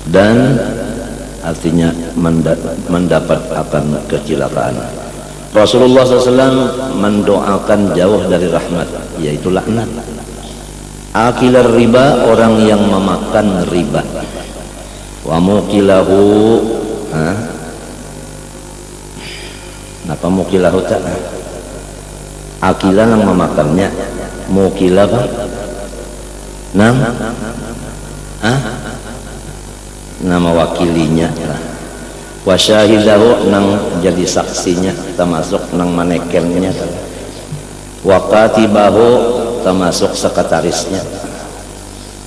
dan artinya mendapat akan kecelakaan. Rasulullah SAW mendoakan jauh dari rahmat, yaitu laknat. Akilar riba, orang yang memakan riba. Wa mukilahu, apa mukilahu tak? Akilah yang memakannya, mukilah apa? Nama wakilinya lah. Wa syahidahu, nang jadi saksinya, termasuk nang manekennya. Wa katibahu, termasuk sekretarisnya,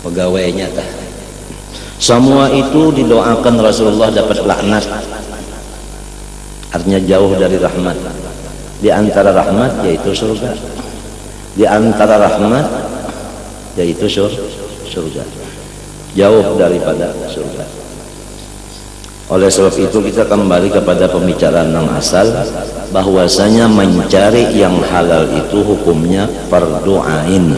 pegawainya. Semua itu didoakan Rasulullah dapat laknat, artinya jauh dari rahmat. Di antara rahmat yaitu surga, di antara rahmat yaitu surga, jauh daripada surga. Oleh sebab itu kita kembali kepada pembicaraan yang asal, bahwasanya mencari yang halal itu hukumnya fardu ain.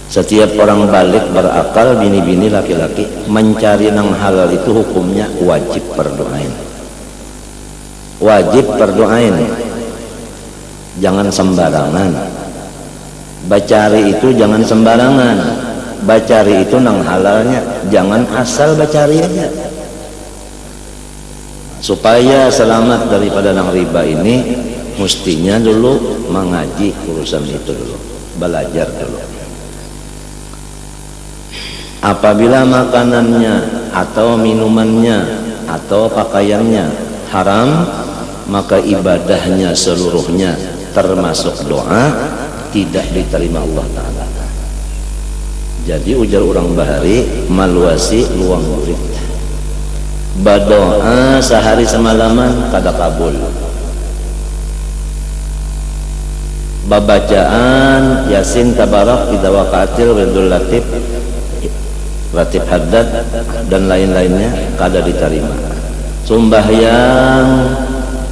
Setiap orang balik berakal, bini-bini laki-laki, mencari yang halal itu hukumnya wajib fardu ain. Wajib fardu ain. Jangan sembarangan. Bacari itu jangan sembarangan. Bacari itu nang halalnya, jangan asal bacari aja. Supaya selamat daripada nang riba ini, mestinya dulu mengaji urusan itu dulu, belajar dulu. Apabila makanannya atau minumannya atau pakaiannya haram, maka ibadahnya seluruhnya termasuk doa tidak diterima Allah Ta'ala. Jadi ujar orang bahari, maluasi luang murid, badoa sehari semalaman kada kabul, babacaan Yasin Tabarak Idza Waqa'atil Wirdul Latif Ratib Haddad dan lain-lainnya kada diterima. Sembahyang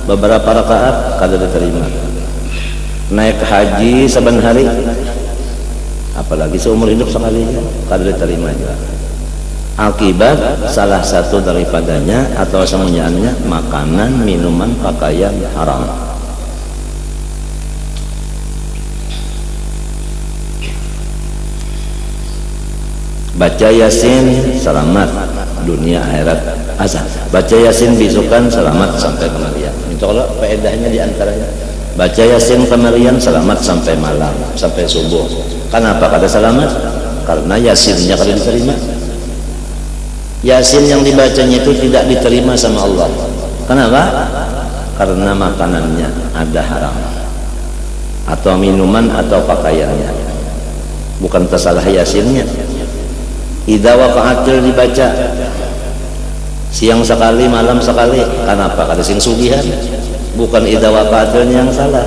beberapa rakaat kada diterima. Naik haji saban hari, apalagi seumur hidup sekali, kada diterima juga. Akibat salah satu daripadanya atau semuanya makanan, minuman, pakaian haram. Baca Yasin selamat dunia akhirat azab. Baca Yasin bisukan selamat sampai kemarian. Itu kalau faedahnya diantaranya. Baca Yasin kemarian selamat sampai malam, sampai subuh. Kenapa kada selamat? Karena Yasinnya kada diterima. Yasin yang dibacanya itu tidak diterima sama Allah. Kenapa? Karena makanannya ada haram, atau minuman atau pakaiannya. Bukan tersalah Yasinnya. Idza waqa'atil dibaca siang sekali malam sekali. Kenapa? Kada sing sugihan. Bukan idza waqa'atil yang salah,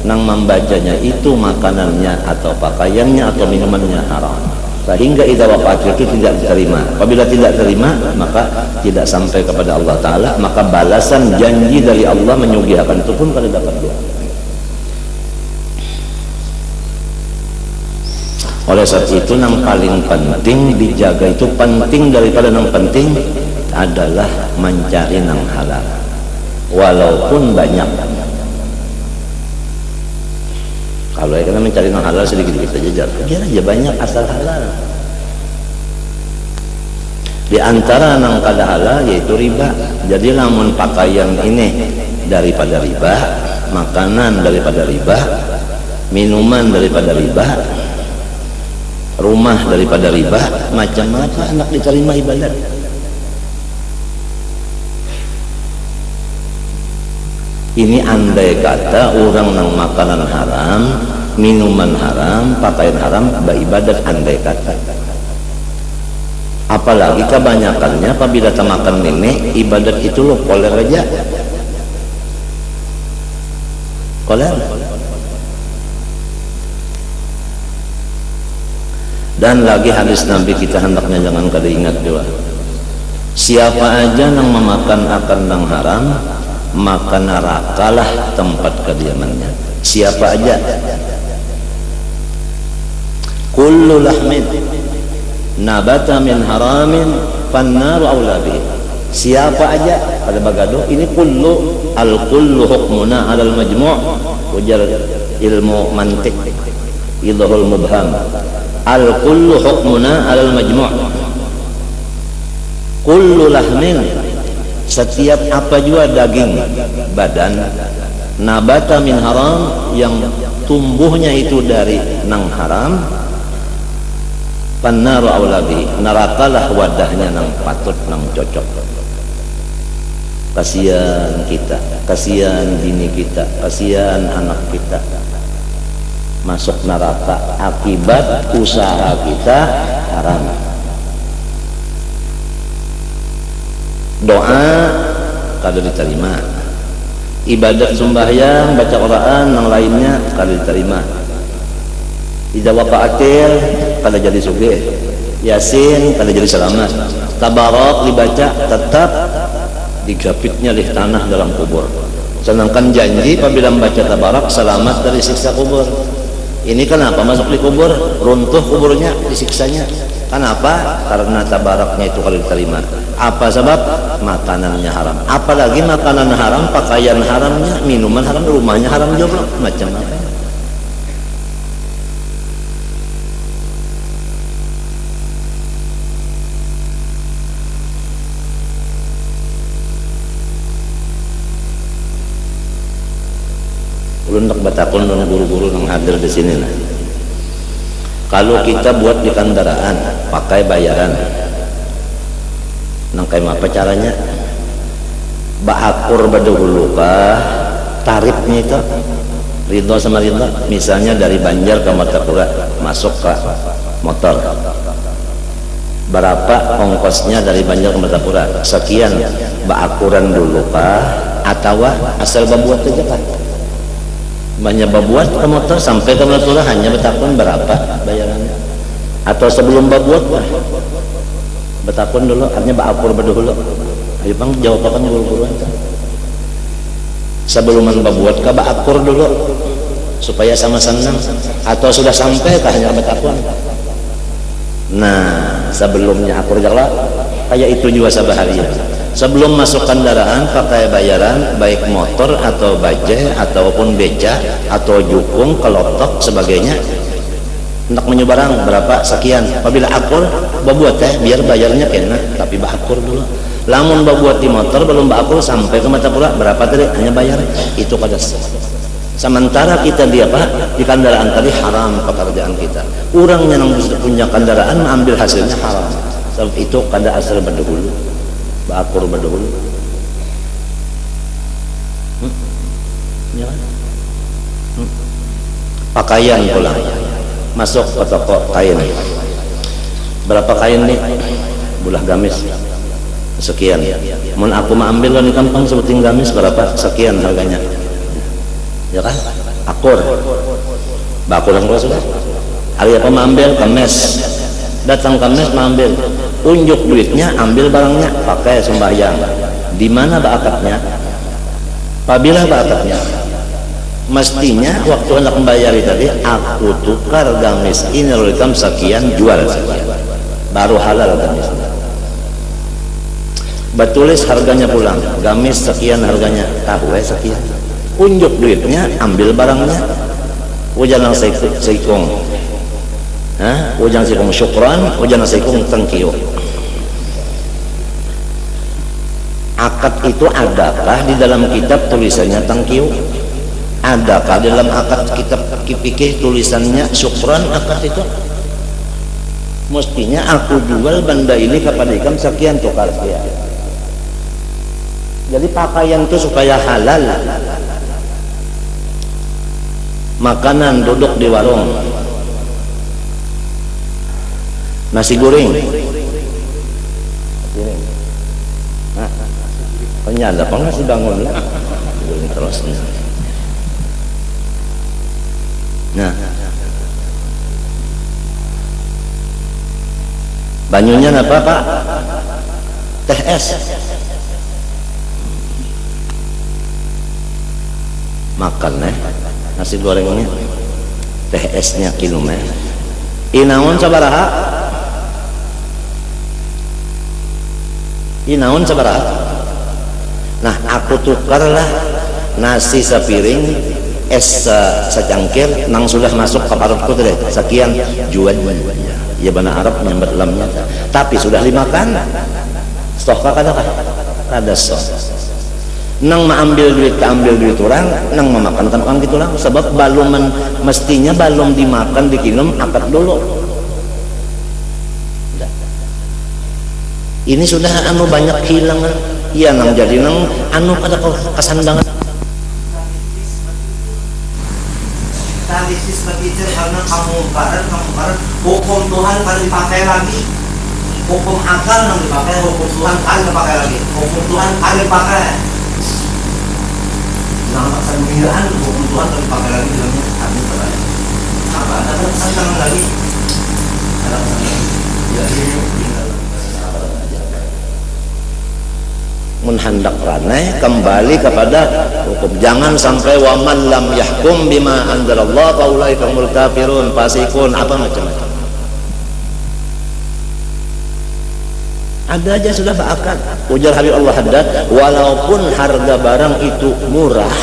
nang membacanya itu makanannya atau pakaiannya atau minumannya haram, sehingga idza waqa'atil itu tidak diterima. Apabila tidak terima, maka tidak sampai kepada Allah Ta'ala, maka balasan janji dari Allah menyugihakan itu pun kada dapat dia. Oleh sebab itu yang paling penting dijaga, itu penting daripada yang penting adalah mencari yang halal, walaupun banyak. Kalau kita mencari yang halal sedikit-sedikit saja, biar aja banyak asal halal. Di antara yang kada halal yaitu riba. Jadi lamun pakaian ini daripada riba, makanan daripada riba, minuman daripada riba, rumah daripada riba, macam-macam anak diterima ibadat. Ini andai kata orang nang makanan haram, minuman haram, pakaian haram, beribadat andai kata. Apalagi kebanyakannya apabila makan nenek ibadat itu loh koler aja, koler. Dan lagi hadis Nabi kita hendaknya jangan kada ingat juga. Siapa aja yang memakan akan yang haram, maka nerakalah tempat kediamannya. Siapa aja. Kullu lahmin nabata min haramin fannaru aula bihi. Siapa aja pada bagado ini kullu hukmuna alal majmu' ujar ilmu mantik idhul mubham. Al kullu hukmuna alal majmu', kullu lahmin, setiap apa juga daging badan, nabata min haram, yang tumbuhnya itu dari nang haram, pannaru aulabi, nerakalah wadahnya nang patut nang cocok. Kasihan kita, kasihan bini kita, kasihan anak kita masuk neraka akibat usaha kita haram. Doa kada diterima, ibadat sembahyang baca Quran yang lainnya kada diterima, ijabah atil kada jadi sugih, yasin kada jadi selamat, tabarak dibaca tetap digapitnya lih tanah dalam kubur. Sedangkan janji apabila membaca tabarak selamat dari siksa kubur. Ini kenapa masuk di kubur runtuh kuburnya, disiksanya? Kenapa? Karena tabaraknya itu kalau diterima. Apa sebab? Makanannya haram. Apalagi makanan haram, pakaian haramnya, minuman haram, rumahnya haram juga. Macam apa? Ulun nak batakon dengan guru-guru yang hadir di sini nah. Kalau kita buat di kendaraan pakai bayaran, nang kayak apa caranya? Baakur badahulu kah tarifnya itu? Ridho sama ridho. Misalnya dari Banjar ke Martapura masuk ke motor, berapa ongkosnya dari Banjar ke Martapura? Sekian. Baakuran dulu kah? Atau asal babuat aja kah? Banyak babuat ke motor sampai ke Martapura hanya betakun berapa bayarannya? Atau sebelum babuat betakun dulu, artinya baakur berdahulu. Ayo bang jawab apa guru-guruan? Sebelum babuat ke baakur dulu supaya sama senang, atau sudah sampai ke hanya betakun? Nah sebelumnya akur jala kayak itu juga sabaharian. Sebelum masuk kendaraan pakai bayaran, baik motor atau bajai ataupun beca atau jukung, kelotok sebagainya. Hendak menyebarang berapa sekian. Apabila akur babuat biar bayarnya kena, tapi bakur dulu. Lamun babuat di motor belum bakur sampai ke Martapura berapa tadi hanya bayar itu kada. Sementara kita di apa di kendaraan tadi haram pekerjaan kita. Orangnya yang punya kendaraan mengambil hasilnya haram. Sebab itu kada asal berdahulu. Bakur berdahulu. Pakaian pula masuk ke toko kain. Berapa kain nih? Bulah gamis sekian. Mun aku mau ambil di kampung sebuting gamis berapa? Sekian harganya. Ya kan? Akur. Bakur yang sudah. Hari apa mau ambil? Kemes. Datang kemes mau ambil. Unjuk duitnya, ambil barangnya, pakai sembahyang. Di mana akadnya? Apabila akadnya, mestinya waktu hendak membayar tadi, aku tukar gamis ini rekam sekian, jual sekian, baru halal gamisnya. Batulis harganya pulang, gamis sekian harganya, tahu sekian. Unjuk duitnya, ambil barangnya. Ujanang seikung. Ujang sikung syukran, ujang sikung tengkiu. Akad itu adakah di dalam kitab tulisannya tengkiu? Adakah di dalam akad kitab fikih tulisannya syukran akad itu? Mestinya aku jual benda ini kepada ikam sekian tukar sekian. Jadi pakaian itu supaya halal. Makanan duduk di warung. Nasi goreng. Penyala apa nasi bangun lah. Terus. Nah. Banyunya apa Pak? Teh es. Makan nasi gorengnya. Teh esnya kilo Inaun sabaraha inaun sabaraha. Nah aku tukarlah nasi sepiring, es secangkir, nang sudah masuk ke parutku tadi sekian jual ya bana Arab nyambat lamnya, tapi sudah dimakan stok kadakah ada stok nang ambil duit orang nang memakan tanpa gitu lah, sebab balum mestinya balum dimakan dikinum akad dulu. Ini sudah anu banyak hilangan ya nang jadi nang anu pada kesandangan talisis begitu karena kamu hukum Tuhan kalau dipakai lagi, hukum akal nang dipakai, hukum Tuhan kalau dipakai lagi, hukum Tuhan kalau dipakai nah kesandangan hukum Tuhan kalau dipakai lagi bilangnya kami berani apa ada kesandangan lagi ada kesandangan jadi menhandak ranai kembali kepada hukum. Jangan sampai waman lam yahkum bima anzalallah faulaika humul kafirun fasikun apa macam-macam. Ada aja sudah berakad. Ujar Habib Allah Haddad, walaupun harga barang itu murah,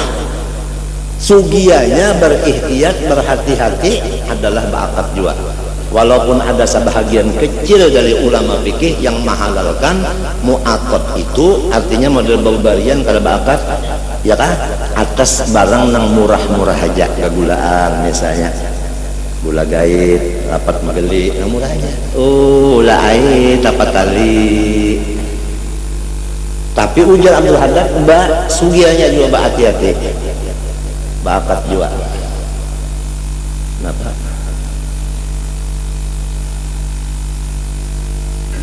sugianya berihtiyat berhati-hati adalah berakad juga. Walaupun ada sebahagian kecil dari ulama fikih yang menghalalkan mu'aqad itu, artinya model berbarian kalau berakad ya kan atas barang yang murah-murah aja, kegulaan misalnya gula gaib rapat mageli yang murah aja, gula air dapat tali. Tapi ujar Abdul Haddad mbak sugianya juga hati-hati berakad juga. Kenapa?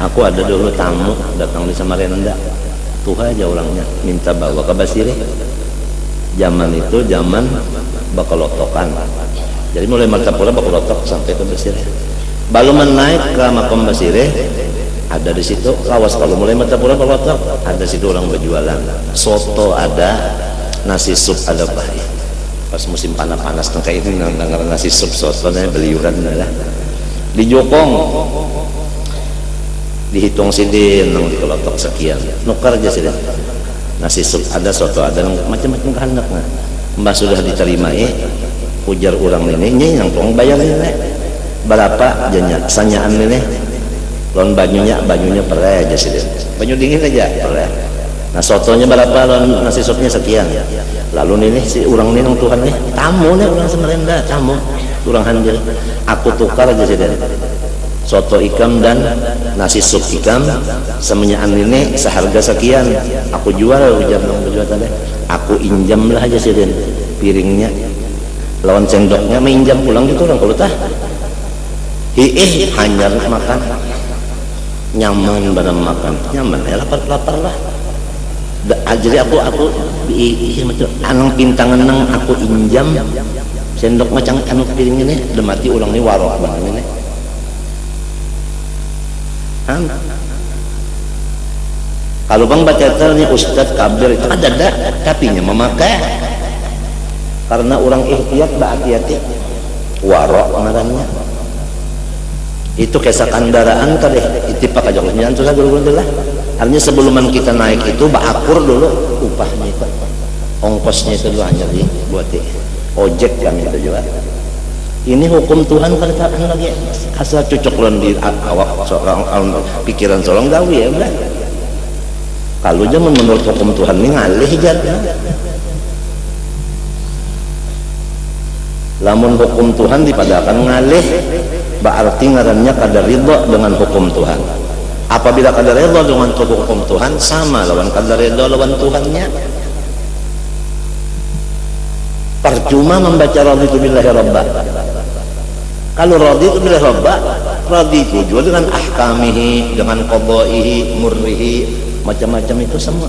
Aku ada dulu tamu datang di Samarinda, tuh aja orangnya minta bawa ke Basireh. Zaman itu zaman bakalotokan, jadi mulai Martapura bakalotok sampai ke Basireh. Balu naik ke makam Basireh, ada di situ lawas. Kalau mulai Martapura bakalotok, ada situ orang berjualan. Soto ada, nasi sup ada pak. Pas musim panas-panas kayak ini nggak nasi sup soto, beliuran lah. Di Jokong dihitung sidin nang dikelotok sekian nukar aja sidin nasi sup ada, soto ada, macam-macam kehendaknya. Mbah sudah diterima ujar orang ini yang tong bayar ini berapa janya sanyaan ini lon bajunya pereh aja sidin, baju dingin aja pereh. Nah sotonya berapa, lon nasi supnya sekian. Lalu ini si orang ini nang Tuhan nih tamu nih orang Samarinda tamu orang Hanjil, aku tukar aja sidin soto ikam dan nasi sup ikam semenyaan ini seharga sekian, aku jual ujar dong berjual tadi, aku injam lah aja sih piringnya lawan sendoknya minjam pulang gitu orang kalau tah hanya makan nyaman barang makan nyaman ya lapar lah. Jadi aku anang pintangan nang aku injam sendok macam anu piring ini demati ulang ini warok banget ini. Kalau bang baca ternya Ustadz Kabir itu ada tapi nya memakai karena orang ihtiyat hati-hati warok ngarannya itu kisah kendaraan tadi itipak aja jangan susah dulu lah. Artinya sebelum kita naik itu baakur dulu upahnya itu ongkosnya itu dulu hanya buat ojek kami itu juga. Ini hukum Tuhan kalau tak lagi asal cocok lon di awak seorang pikiran seorang gawi ya udah. Kalau zaman menurut hukum Tuhan ini ngalih jadinya. Lamun hukum Tuhan dipadakan ngalih, berarti ngarannya kadar ridho dengan hukum Tuhan. Apabila kadar ridho dengan hukum Tuhan sama lawan kadar ridho lawan Tuhannya. Percuma membaca raditu billahi rabba. Kalau raditu billahi rabba, raditu juga dengan ahkamihi, dengan qadaihi, murrihi, macam-macam itu semua.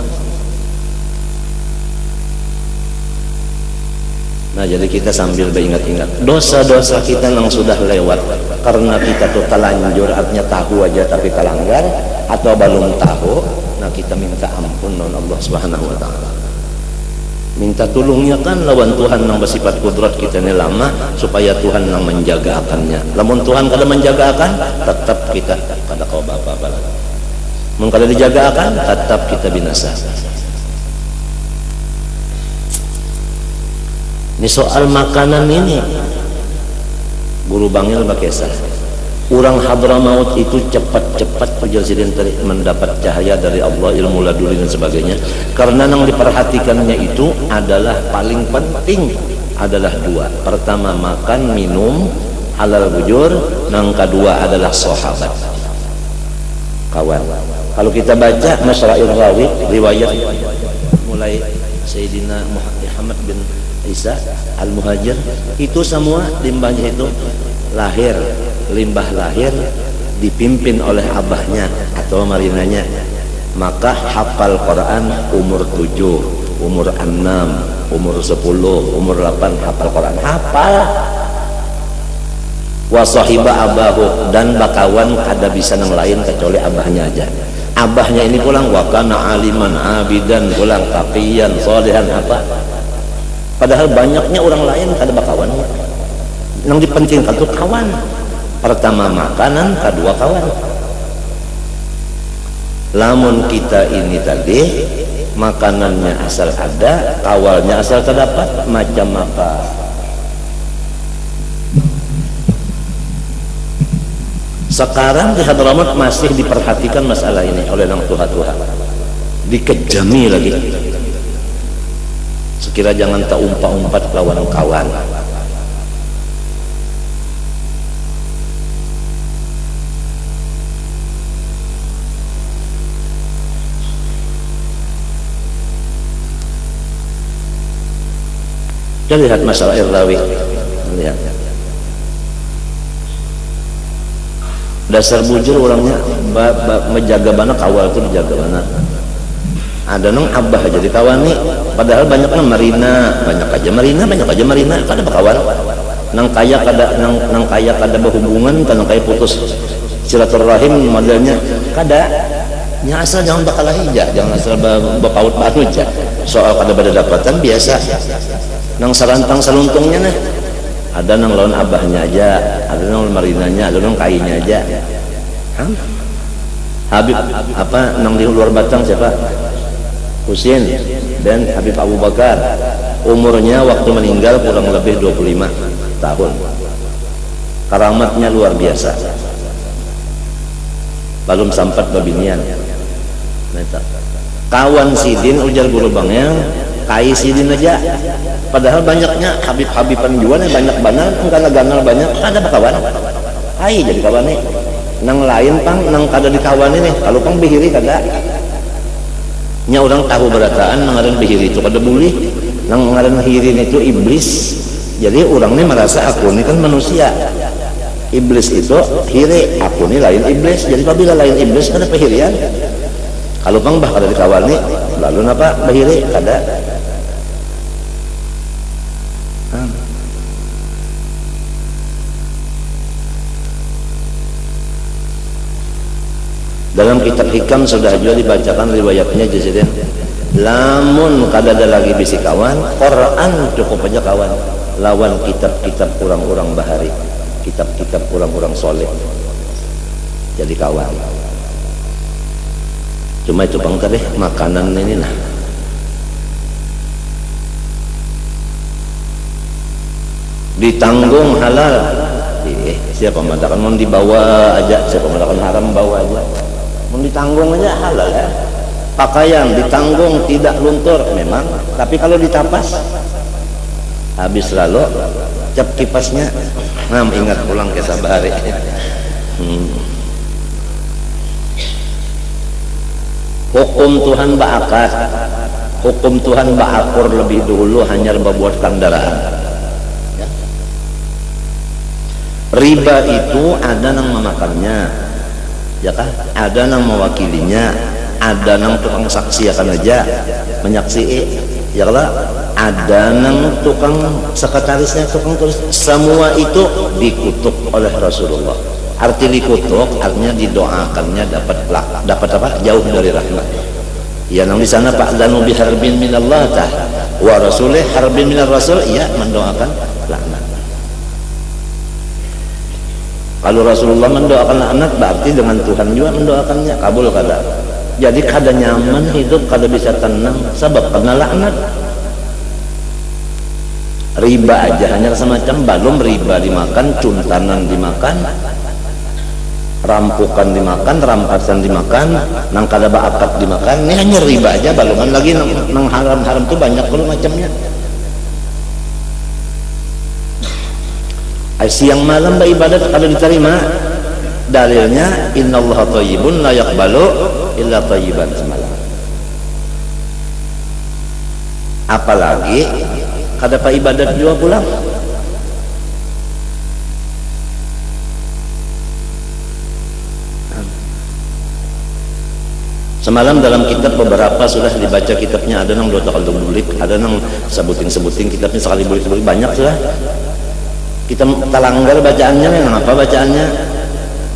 Nah jadi kita sambil beringat-ingat dosa-dosa kita yang sudah lewat karena kita tuh telanjur, artinya tahu aja tapi terlanggar, atau belum tahu. Nah kita minta ampun non Allah Subhanahu Wa Taala. Minta tolongnya kan lawan Tuhan yang bersifat kudrat kita ini lama supaya Tuhan yang menjaga akannya. Lamun Tuhan kada menjaga akan tetap kita kada kau bapak-bapak. mun kada dijaga akan tetap kita binasa. Ini soal makanan ini guru bangil bakesah. Orang Hadramaut itu cepat-cepat penjelasan mendapat cahaya dari Allah, ilmu laduni dan sebagainya. Karena yang diperhatikannya itu adalah paling penting adalah dua. Pertama makan, minum, halal bujur. Yang kedua adalah sahabat, kawan. Kalau kita baca Masyarail Rawi, riwayat mulai Sayyidina Muhammad bin Isa Al-Muhajir, itu semua limbahnya itu lahir, limbah lahir dipimpin oleh abahnya atau marinanya. Maka hafal Quran umur 7, umur 6, umur 10, umur 8 hafal Quran, hafal. Wa sahiba abahu, dan bakawan kada bisa nang lain kecuali abahnya aja. Abahnya ini pulang wa kana aliman abidan, pulang taqiyan sholihan apa. Padahal banyaknya orang lain kada bakawan. Yang dipentingkan itu kawan. Pertama makanan, kedua kawan. Lamun kita ini tadi makanannya asal ada, awalnya asal terdapat, macam apa? Sekarang di Hadramaut masih diperhatikan masalah ini oleh orang Tuhan, dikejami lagi. Sekira jangan tak umpat-umpat lawan kawan. Kita lihat masalah Irrawi, lihat. Dasar bujur orangnya menjaga banak, awal itu dijaga banak. Ada nong abah aja di kawan nih, padahal banyaknya marina, banyak aja marina, kada berkawan. Nang kaya kada berhubungan, nang kaya putus silaturahim modelnya kada. Nya asal jangan bakal hija, jangan asal bapaut baru aja. Soal kada berdapatan biasa. Nang sarantang saluntungnya nah, ada nang lawan abahnya aja, ada nang marinanya, ada nang kainya aja. Habib apa nang di luar Batang siapa? Husin dan Habib Abu Bakar. Umurnya waktu meninggal kurang lebih 25 tahun. Karamatnya luar biasa. Belum sempat babinian. Kawan sidin ujar guru bangnya, kai sidin aja. Padahal banyaknya habib-habiban jual banyak banal, enggak ganal banyak, ada kawan. Kai jadi kawan nih. Nang lain pang nang kada di kawan ini, kalau pang bihiri kada. Nya orang tahu berataan ngaran bihiri itu kada boleh. Nang ngaran hirin itu iblis. Jadi orang ini merasa aku ini kan manusia. Iblis itu hiri, aku ini lain iblis. Jadi apabila lain iblis kada pehirian. Kalau pang bah kada di kawan nih, lalu napa bihiri kada. Dalam kitab hikam sudah juga dibacakan riwayatnya jadi lamun kada ada lagi bisi kawan, Quran cukup aja kawan, lawan kitab-kitab orang-orang bahari, kitab-kitab orang-orang soleh jadi kawan. Cuma itu bang deh makanan ini nah ditanggung halal. Siapa mengatakan mau dibawa aja, siapa mengatakan haram bawa aja, mau ditanggung aja halal ya. Pakaian ditanggung tidak luntur memang, tapi kalau ditapas habis lalu cap kipasnya ingat pulang ke sabari. Hukum Tuhan ba'akad, hukum Tuhan ba'akur lebih dulu hanya membuat kendaraan. Riba itu ada yang memakannya, ya kan? Ada yang mewakilinya, ada yang tukang saksi akan aja menyaksi, ya kan? Ada yang tukang sekretarisnya, tukang tulis, semua itu dikutuk oleh Rasulullah. Arti dikutuk artinya didoakannya dapat apa? Jauh dari rahmat. Ya, nang di sana Pak Danu biharbin minallah tah wa rasulih harbin minar rasul, ya mendoakan laknat. Kalau Rasulullah mendoakan anak berarti dengan Tuhan juga mendoakannya kabul kada. Jadi kada nyaman hidup, kada bisa tenang sebab kena laknat. Riba aja hanya semacam belum riba dimakan, cuntanan dimakan, rampukan dimakan, rampasan dimakan, nang kada baakat dimakan. Ini hanya riba aja balungan lagi nang haram-haram tuh banyak kalau macamnya. Siang malam beribadat kada diterima. Dalilnya innallaha thayyibun la yaqbalu illa thayyiban semalam. Apalagi kada pa ibadat juga pulang. Semalam dalam kitab beberapa sudah dibaca kitabnya, ada nang dua takal bulik, ada nang sebutin kitabnya sekali bulik banyak sudah. Kita talanggar bacaannya, yang apa bacaannya?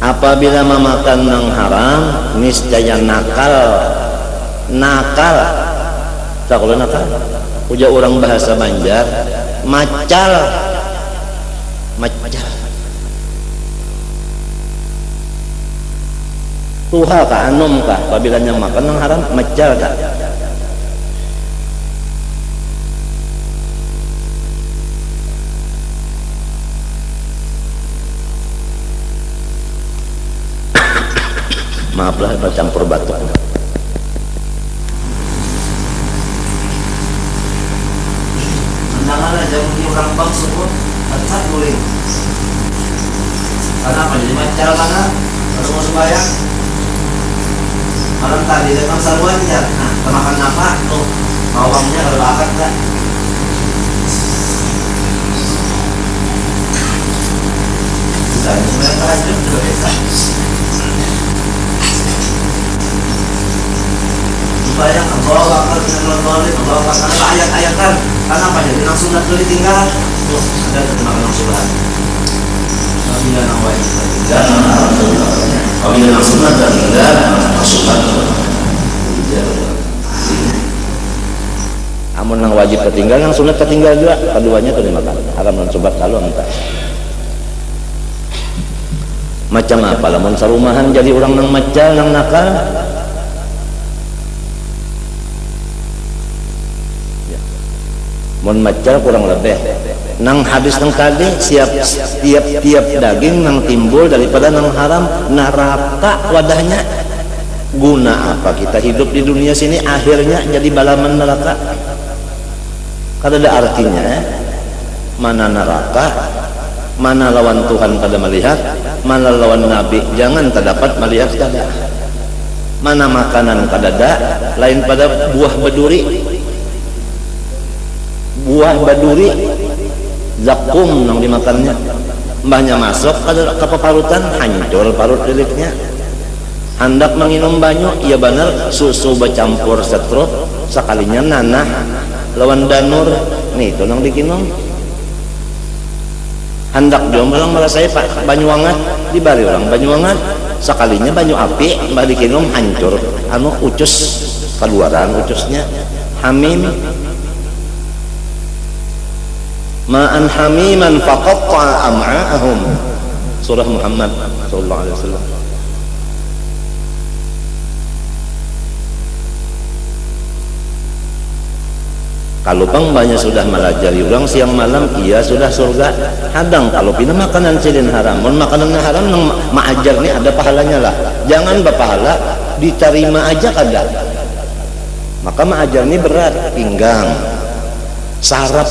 Apabila memakan nang haram, niscaya nakal. Tak kalau nakal, ujar orang bahasa Banjar, macal. Tuha ka anom ka, apabila yang makan nang haram, macal ka. Maaflah bercampur batuk. Jangan aja mungkin orang bang sebut tetap boleh. Karena apa jadi macal mana? Kalau mau sembahyang malam tadi dengan sarwanya. Nah, kemakan apa? Tuh bawangnya kalau akad tak. Bisa sebenarnya lanjut juga bisa. Bayang Allah akan mengelola Allah akan ayat-ayat kan karena apa jadi nang sunat dulu tinggal tuh ada terima nang sunat apabila nang wajib tinggal apabila nang sunat dan tinggal nang sunat amun nang wajib ketinggal nang sunat ketinggal juga keduanya terima kan akan mencoba kalau entah macam apa lamun sarumahan jadi orang nang macal nang nakal. Mun macal kurang lebih nang hadis nang tadi tiap daging nang timbul daripada nang haram neraka wadahnya. Guna apa kita hidup di dunia sini akhirnya jadi balaman neraka? Kada ada artinya. Mana neraka, mana lawan Tuhan kada melihat, mana lawan Nabi jangan terdapat melihat kada. Mana makanan kada ada lain pada buah beduri. Buah baduri zakum nang dimakannya mbahnya masuk ke parutan hancur parut liliknya. Hendak menginum banyu iya benar susu bercampur setruk sekalinya nanah lawan danur nih itu nang dikinum. Hendak jomblang merasai pak banyu hangat dibari orang banyu hangat sekalinya banyu api mbah dikinum hancur anu ucus keluaran ucusnya hamim ma'an hamiman faqatta'a am'a'ahum surah Muhammad sallallahu alaihi wasallam. Kalau banyak sudah melajari ulang siang malam iya sudah surga hadang kalau pina makanan silin haram mun makanannya haram nang maajar nih ada pahalanya lah jangan berpahala diterima aja kada maka maajar ini berat pinggang sarap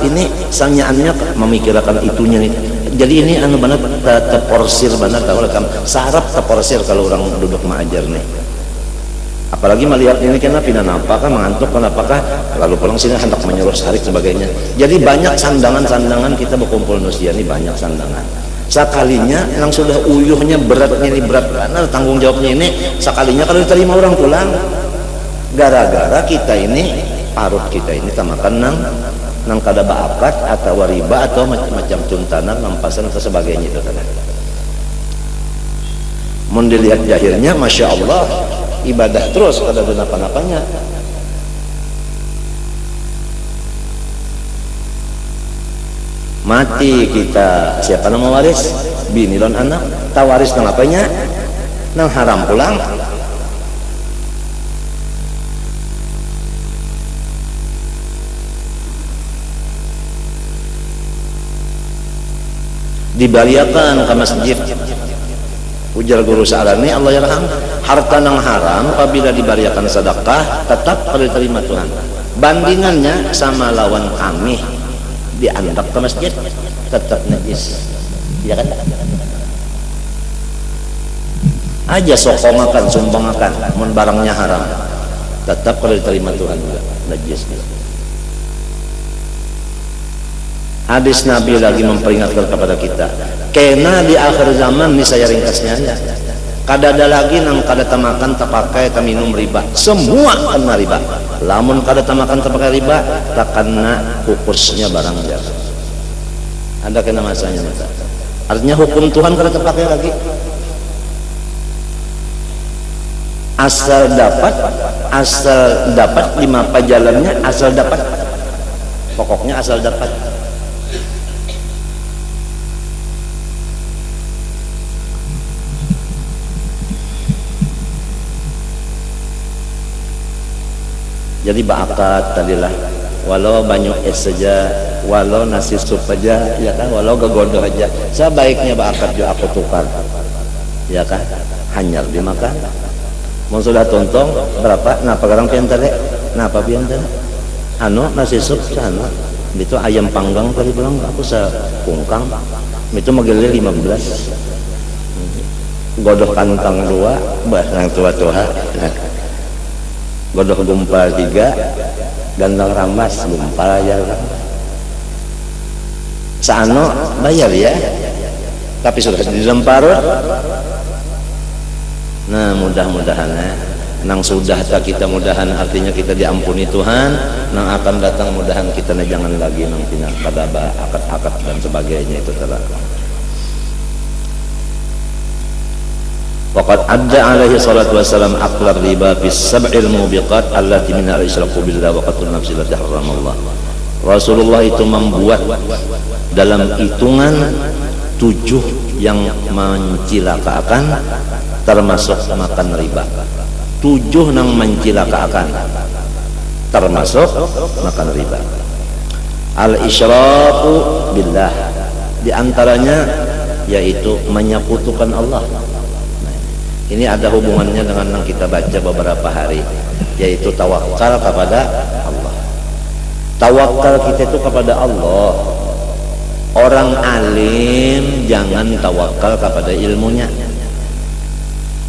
ini sanyaannya memikirkan itunya nih. Jadi ini anu benar terporsir benar tahu rekam sarap terporsir kalau orang duduk mengajar nih. Apalagi melihat ini kenapa pina apakah mengantuk kenapakah lalu pulang sini hendak menyuruh sarik sebagainya. Jadi banyak sandangan-sandangan kita berkumpul nusia ini banyak sandangan. Sekalinya yang sudah uyuhnya beratnya ini berat benar tanggung jawabnya ini sekalinya kalau diterima orang pulang gara-gara kita ini parut kita ini tamakan nang kada baakat atau riba atau macam-macam cuntanan lampasan atau sebagainya itu kan. Mun dilihat jahirnya masya Allah ibadah terus kada ada apa-apanya. Mati kita siapa nama waris? bini lon anak tawaris nang apanya nang haram pulang. Dibaliakan ke masjid. Ujar guru Sa'lani Allah yarham, harta nang haram apabila dibaliakan sedekah tetap perlu diterima Tuhan. Bandingannya sama lawan kami diandak ke masjid tetap najis. Ya kan? Aja sokongakan, sumbangakan, mun barangnya haram tetap perlu diterima Tuhan juga najis. Hadis Nabi lagi memperingatkan kepada kita, kena di akhir zaman nih saya ringkasnya aja. Kada ada lagi nang kada tamakan terpakai minum riba, semua kena riba. Lamun kada tamakan terpakai riba, tak kena kukursnya barang jasa. Ada kena masanya mata. Artinya hukum Tuhan kada terpakai lagi. Asal dapat lima jalannya, asal dapat. Pokoknya asal dapat. Jadi baakat tadilah, walau banyak es saja, walau nasi sup aja, ya kan, walau gagodoh aja. Sebaiknya baakat juga aku tukar, ya kan, hanyar dimakan. Mau sudah tontong berapa? Napa garang piantare? Napa piantare? Anu nasi sup sana. Itu ayam panggang tadi bilang aku sekungkang. Itu magilnya 15. Godoh kantang 2, bahang tua-tua. Godoh gumpal 3, gandang ramas gumpal aja. Saano bayar ya, tapi sudah dilempar. Nah mudah-mudahan nang sudah tak kita mudahan artinya kita diampuni Tuhan, nang akan datang mudahan kita jangan lagi nang pindah pada akad-akad dan sebagainya itu telah. Waqad adda alaihi salatu wassalam aqlar riba bis sab'il mubiqat allati min al-isyraku billah wa qatlun nafsi allati haramallah. Rasulullah itu membuat dalam hitungan 7 yang mencilakakan termasuk makan riba. 7 nang mencilakakan termasuk makan riba. Al-isyraku billah di antaranya yaitu menyekutukan Allah. Ini ada hubungannya dengan yang kita baca beberapa hari, yaitu tawakal kepada Allah. Tawakal kita itu kepada Allah. Orang alim jangan tawakal kepada ilmunya.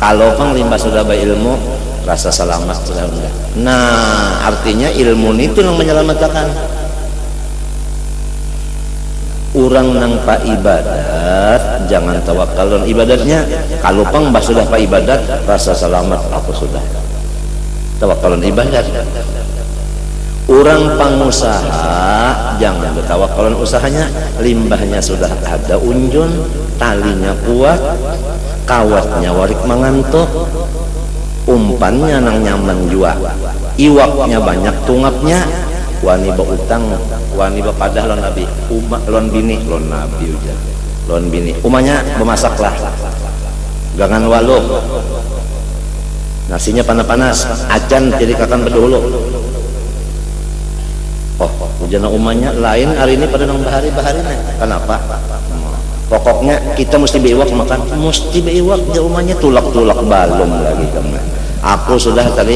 Kalau pang limbah sudah berilmu, rasa selamat sudah enggak. Nah, artinya ilmu itu yang menyelamatkan. Orang nang pak ibadat jangan tawakal dan ibadatnya. Kalau pang bah sudah pak ibadat rasa selamat aku sudah tawakalan ibadat. Orang pengusaha jangan bertawakalan usahanya, limbahnya sudah ada unjun, talinya kuat, kawatnya warik mangantuk, umpannya nang nyaman jua, iwaknya banyak tungapnya. Wani ba utang, wani ba padah lon nabi, lon bini, lon nabi ujar, lon bini. Umanya memasaklah, gangan waluh, nasinya panas-panas, acan jadi kakan berdulu. Oh, hujan umanya lain hari ini pada nang bahari-bahari nih. Kenapa? Pokoknya kita mesti beiwak makan, mesti beiwak. Dia umanya tulak-tulak balum lagi kamu. Aku sudah tadi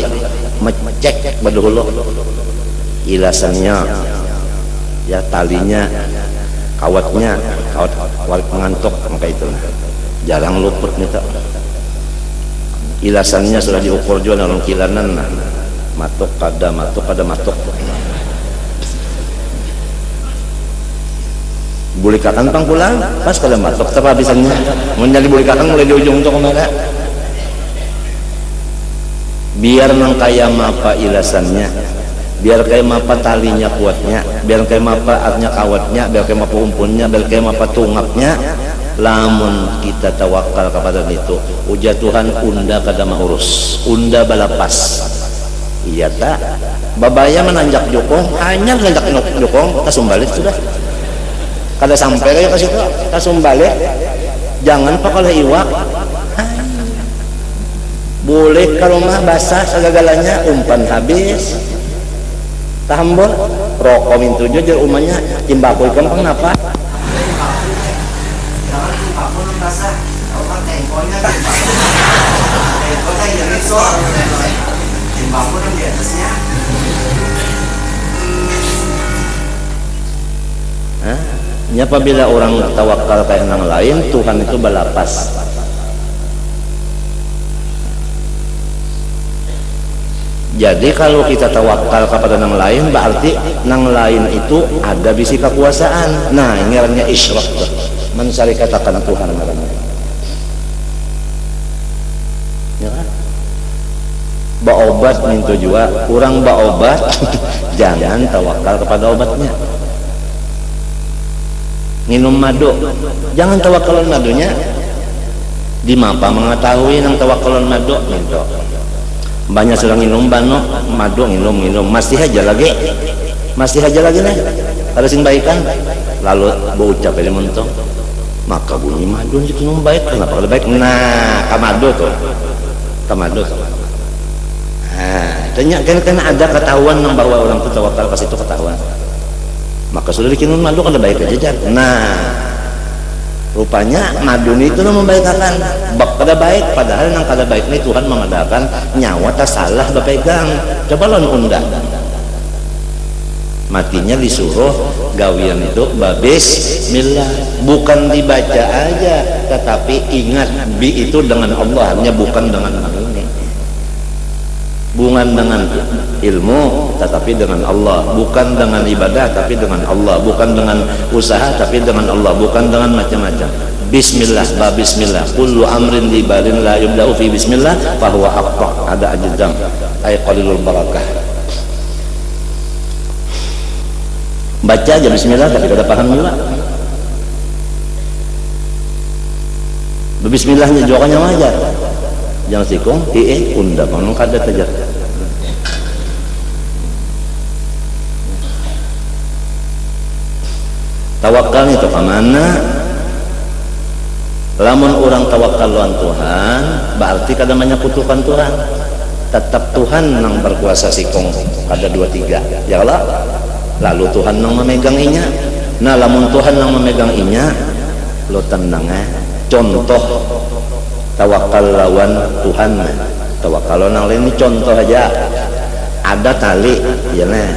ngecek berdulu. Ilasannya ya, talinya, kawatnya, kawat warik mengantuk, maka itu jarang luput nih tak. Ilasannya sudah diukur juga dalam kilanan, matuk kada matuk. Buli kakang pang pulang pas kada matuk tapi habisannya menjadi buli kakang mulai di ujung untuk kemana. Biar nang kaya mapa ilasannya, biar kayak mapa talinya kuatnya, biar kayak mapa artnya kawatnya, biar kayak mapa umpunnya, biar kayak mapa tungapnya. Lamun kita tawakal kepada itu, ujar Tuhan unda kada maurus, unda balapas. Iya tak? Babaya menanjak jokong, hanya menanjak jokong, kasum balik sudah. Kada sampai kayak ke situ, kasum balik. jangan pakai iwak. Boleh ke rumah basah segagalanya umpan habis tahambol rokok mintu aja umahnya timbako ikan kenapa jangan timbako basah kalau kan tengkonya tengkonya yang itu timbako yang di atasnya. Apabila orang tawakal kayak yang lain, Tuhan itu balapas. Jadi kalau kita tawakal kepada yang lain, berarti yang lain itu ada bisi kekuasaan. Nah, ini namanya isyrak, mencari katakan Tuhan namanya. Ya kan? Baobat minta juga, kurang baobat, jangan tawakal kepada obatnya. Minum madu, jangan tawakalan madunya. Di mapa mengetahui nang tawakalan madu minta. Banyak sedang minum bano madu minum masih aja lagi nih ada sing baikan lalu berucap ini mentong maka bunyi madu itu minum baik kenapa kalau baik nah kamado tuh nah kan ada ketahuan yang bahwa orang itu tawakal pas itu ketahuan maka sudah dikinun madu kada baik aja nah rupanya madu itu membaikkan bak kada baik padahal nang kada baik ini Tuhan mengadakan nyawa tak salah berpegang coba lon undang matinya disuruh gawian itu bismillah bukan dibaca aja tetapi ingat bi itu dengan Allah hanya bukan dengan ini bukan dengan ilmu tetapi dengan Allah bukan dengan ibadah tapi dengan Allah bukan dengan usaha tapi dengan Allah bukan dengan macam-macam bismillah bismillah kullu amrin libalin la yubda'u fi bismillah fahuwa aqta ada ajdam ay qalilul barakah baca aja bismillah tapi kada paham juga bismillahnya jawabannya wajar jangan sikung unda panung kada tajar tawakal itu kemana lamun orang tawakal lawan Tuhan berarti kada menyekutukan Tuhan tetap Tuhan yang berkuasa sikung kada 2-3 ya Allah lalu Tuhan yang memegang inya nah lamun Tuhan yang memegang inya lo tenang contoh tawakal lawan Tuhan tawakal lawan ini contoh aja ada tali ya nah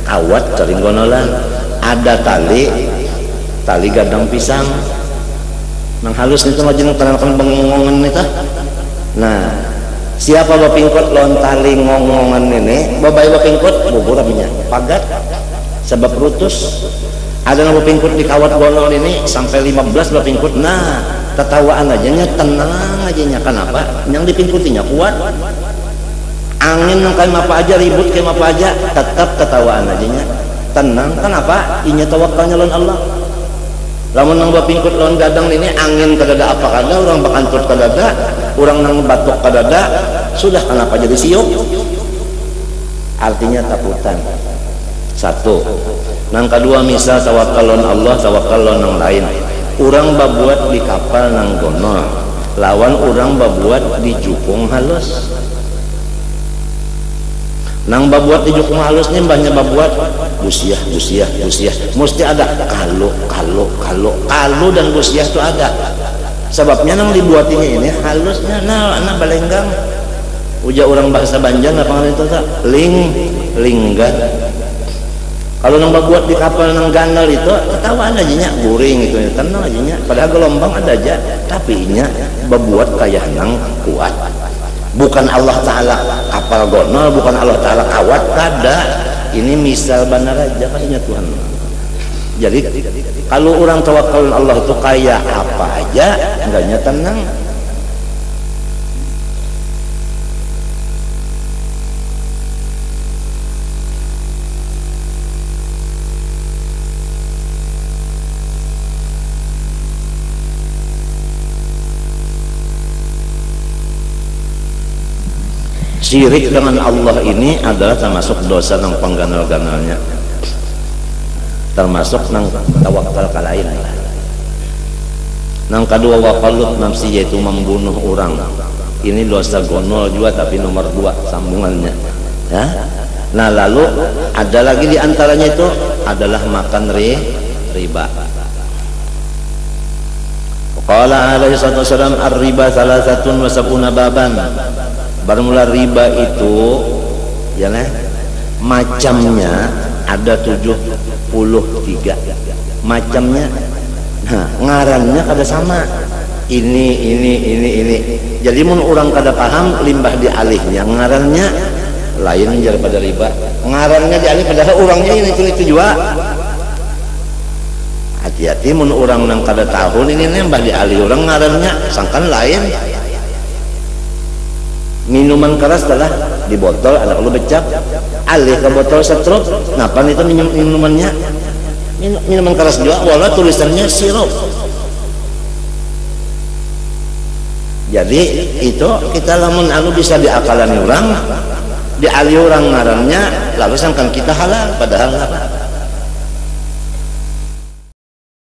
awat kering gonolan ada tali gadang pisang nang halus itu ngajin kenalkan bengongan itu nah siapa bapingkot lawan tali ngongongan ini babai bapingkot bubur apinya pagat sebab rutus ada yang bapingkot di kawat golol ini sampai 15 bapingkot nah tertawaan aja nya tenang aja nya kenapa yang dipingkutinya kuat angin yang kayak apa aja ribut kayak apa aja tetap tertawaan aja nya tenang kenapa inya tawakalnya lawan Allah lamun nang bapingkut lawan gadang ini angin kadada apa kada orang bakantut kadada orang nang batuk kadada sudah kenapa jadi siuk artinya takutan satu nang kedua misal tawakal lawan Allah tawakal lawan nang lain orang babuat di kapal nang gono lawan orang babuat di jukung halus nang babuat di jukung halus ini banyak babuat busiah mesti ada kalu dan busiah itu ada sebabnya nang dibuatinya ini halusnya nah anak balenggang uja orang bahasa Banjar apa itu tak linggan kalau nang babuat di kapal nang ganal itu ketawa aja nya guring gitu tenang aja nya padahal gelombang ada aja tapi nya babuat kayak nang kuat bukan Allah Ta'ala kapal gonol bukan Allah Ta'ala kawat kada ini misal benar aja katanya Tuhan jadi kalau orang tawakal Allah itu kayak apa aja enggaknya tenang syirik dengan Allah ini adalah termasuk dosa nang pengganal-ganalnya termasuk nang tawakal kalain Nang kedua waqalut nafsi, yaitu membunuh orang. Ini dosa gonol juga tapi nomor 2 sambungannya ya. Nah lalu ada lagi diantaranya itu adalah makan riba. Qala alaihi wasallam ar-riba salasatun wa sab'una baban. Bermula riba itu ya macamnya ada 73 macamnya. Nah, ngarannya kada sama. Ini. Jadi mun orang kada paham limbah dialihnya ngarannya lain daripada riba. Ngarannya dialih padahal orangnya ini itu juga. Hati-hati mun orang nang kada tahu ini nembah dialih orang ngarannya sangkan lain. Minuman keras adalah di botol ada lu becak alih ke botol setruk. Napa itu minumannya? Minuman keras juga walau tulisannya sirup. Jadi itu kita lamun anu bisa diakalani orang, dialih orang ngarannya lalu sangkan kita halal padahal apa?